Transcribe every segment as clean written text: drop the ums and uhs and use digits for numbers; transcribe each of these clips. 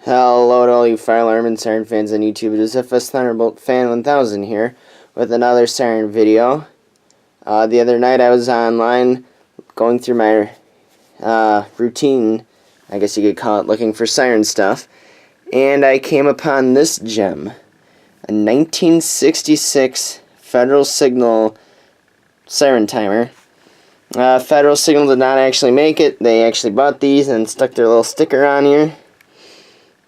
Hello to all you fire alarm and siren fans on YouTube. It is FS Thunderbolt Fan 1000 here with another siren video. The other night I was online going through my routine, I guess you could call it, looking for siren stuff, and I came upon this gem, a 1966 Federal Signal siren timer. Federal Signal did not actually make it. They actually bought these and stuck their little sticker on here.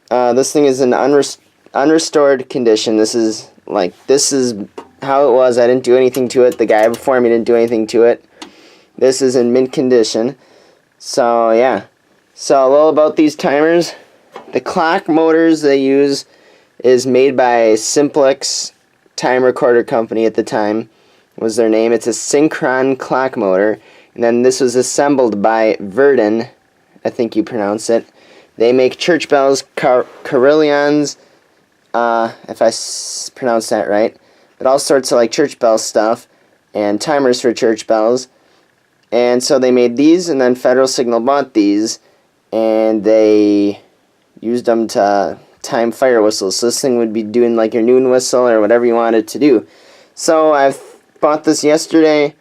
This thing is in unrestored condition. This is how it was. I didn't do anything to it. The guy before me didn't do anything to it. This is in mint condition. So yeah. So a little about these timers. The clock motors they use is made by Simplex Time Recorder Company at the time was their name. It's a synchron clock motor. And then this was assembled by Verdin, I think you pronounce it. They make church bells, carillons, if I pronounce that right, but all sorts of like church bell stuff and timers for church bells. And so they made these, and then Federal Signal bought these, and they used them to time fire whistles. So this thing would be doing like your noon whistle or whatever you wanted to do. So I bought this yesterday,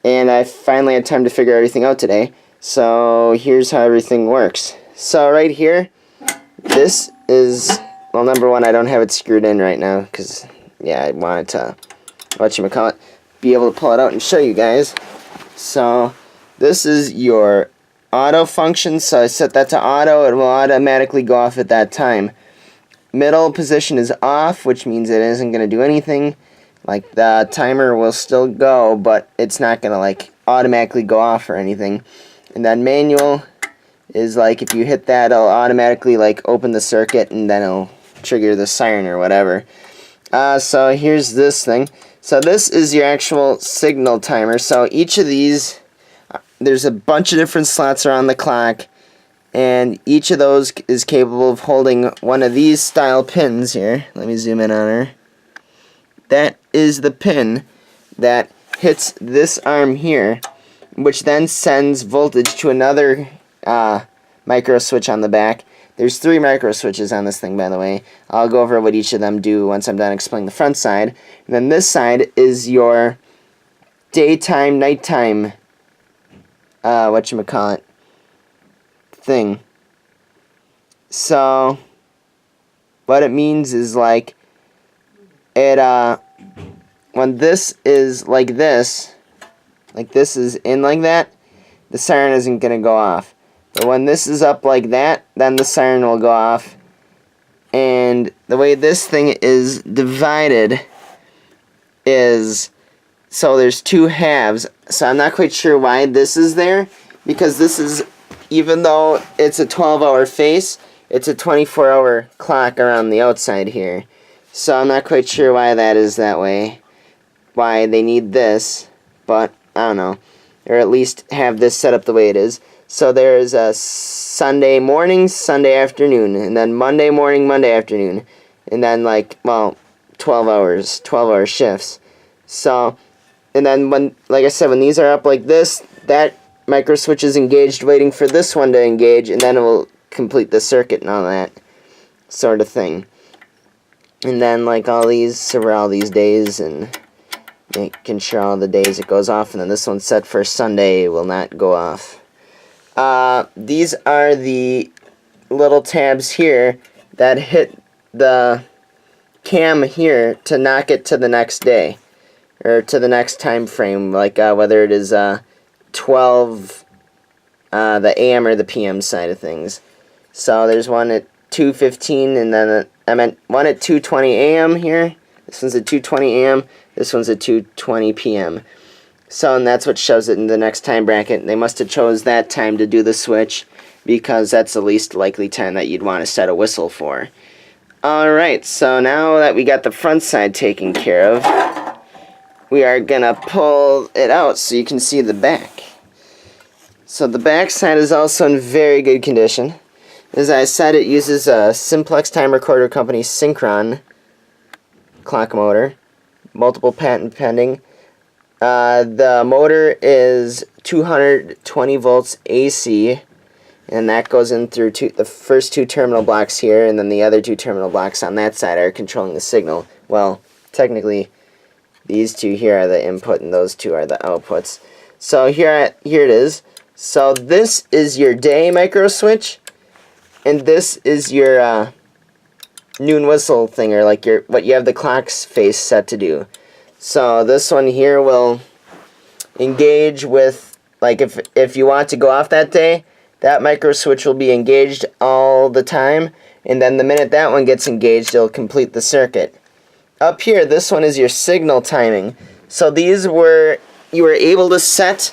and I finally had time to figure everything out today. So here's how everything works. So right here, this is, well, number one, I don't have it screwed in right now because, yeah, I wanted to, whatchamacallit, be able to pull it out and show you guys. So this is your auto function. So I set that to auto. It will automatically go off at that time. Middle position is off, which means it isn't going to do anything. Like, the timer will still go, but it's not going to, like, automatically go off or anything. And then manual is like if you hit that, it'll automatically like open the circuit and then it'll trigger the siren or whatever. So here's this thing. So this is your actual signal timer. So each of these, there's a bunch of different slots around the clock, and each of those is capable of holding one of these style pins here. Let me zoom in on her. That is the pin that hits this arm here, which then sends voltage to another micro switch on the back. There's 3 micro switches on this thing, by the way. I'll go over what each of them do once I'm done explaining the front side. And then this side is your daytime, nighttime, whatchamacallit, thing. So what it means is like it when this is like this is in like that, the siren isn't going to go off. But when this is up like that, then the siren will go off. And the way this thing is divided is, so there's 2 halves. So I'm not quite sure why this is there, because this is, even though it's a 12-hour face, it's a 24-hour clock around the outside here. So I'm not quite sure why that is that way, why they need this, but I don't know. Or at least have this set up the way it is. So there's a Sunday morning, Sunday afternoon, and then Monday morning, Monday afternoon, and then like, well, 12-hour shifts. So, and then when, like I said, when these are up like this, that micro switch is engaged waiting for this one to engage, and then it will complete the circuit and all that sort of thing. And then like all these over all these days, and making sure all the days it goes off, and then this one's set for Sunday, will not go off. These are the little tabs here that hit the cam here to knock it to the next day, or to the next time frame, like whether it is 12, the AM or the PM side of things. So there's one at 2:15, and then I meant one at 2:20 AM here. This one's at 2:20 AM. This one's at 2:20 PM. So, and that's what shows it in the next time bracket. They must have chose that time to do the switch, because that's the least likely time that you'd want to set a whistle for. Alright, so now that we got the front side taken care of, we are going to pull it out so you can see the back. So the back side is also in very good condition. As I said, it uses a Simplex Time Recorder Company Synchron clock motor. Multiple patent pending. The motor is 220 volts AC, and that goes in through the first two terminal blocks here, and then the other two terminal blocks on that side are controlling the signal. Well, technically, these two here are the input, and those two are the outputs. So here it is. So this is your day micro switch, and this is your noon whistle thing, or like what you have the clock's face set to do. So this one here will engage with, like, if you want to go off that day, that micro switch will be engaged all the time, and then the minute that one gets engaged, it'll complete the circuit. Up here, this one is your signal timing. So you were able to set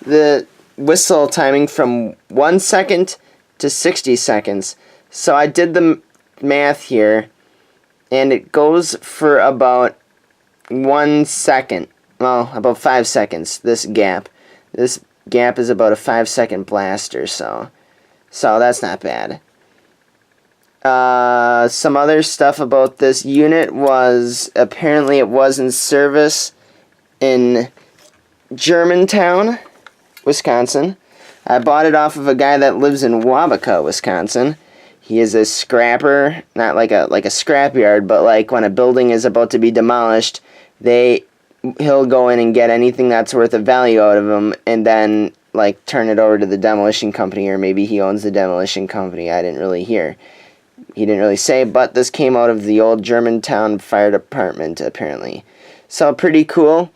the whistle timing from 1 second to 60 seconds. So I did the math here, and it goes for about 1 second. Well, about 5 seconds, this gap. This gap is about a 5-second blast or so. So that's not bad. Some other stuff about this unit was, apparently it was in service in Germantown, Wisconsin. I bought it off of a guy that lives in Wabaca, Wisconsin. He is a scrapper, not like a scrapyard, but like when a building is about to be demolished, he'll go in and get anything that's worth of value out of them, and then like turn it over to the demolition company, or maybe he owns the demolition company. I didn't really hear. He didn't really say, but this came out of the old Germantown Fire Department, apparently. So pretty cool.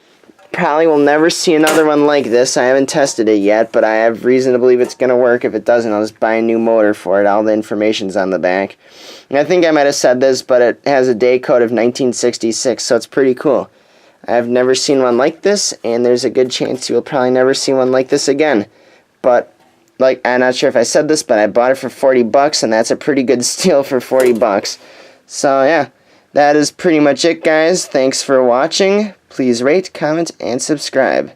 Probably will never see another one like this. I haven't tested it yet, but I have reason to believe it's going to work. If it doesn't, I'll just buy a new motor for it. All the information's on the back. And I think I might have said this, but it has a day code of 1966, so it's pretty cool. I've never seen one like this, and there's a good chance you'll probably never see one like this again. But, like, I'm not sure if I said this, but I bought it for $40, and that's a pretty good steal for $40. So, yeah, that is pretty much it, guys. Thanks for watching. Please rate, comment, and subscribe.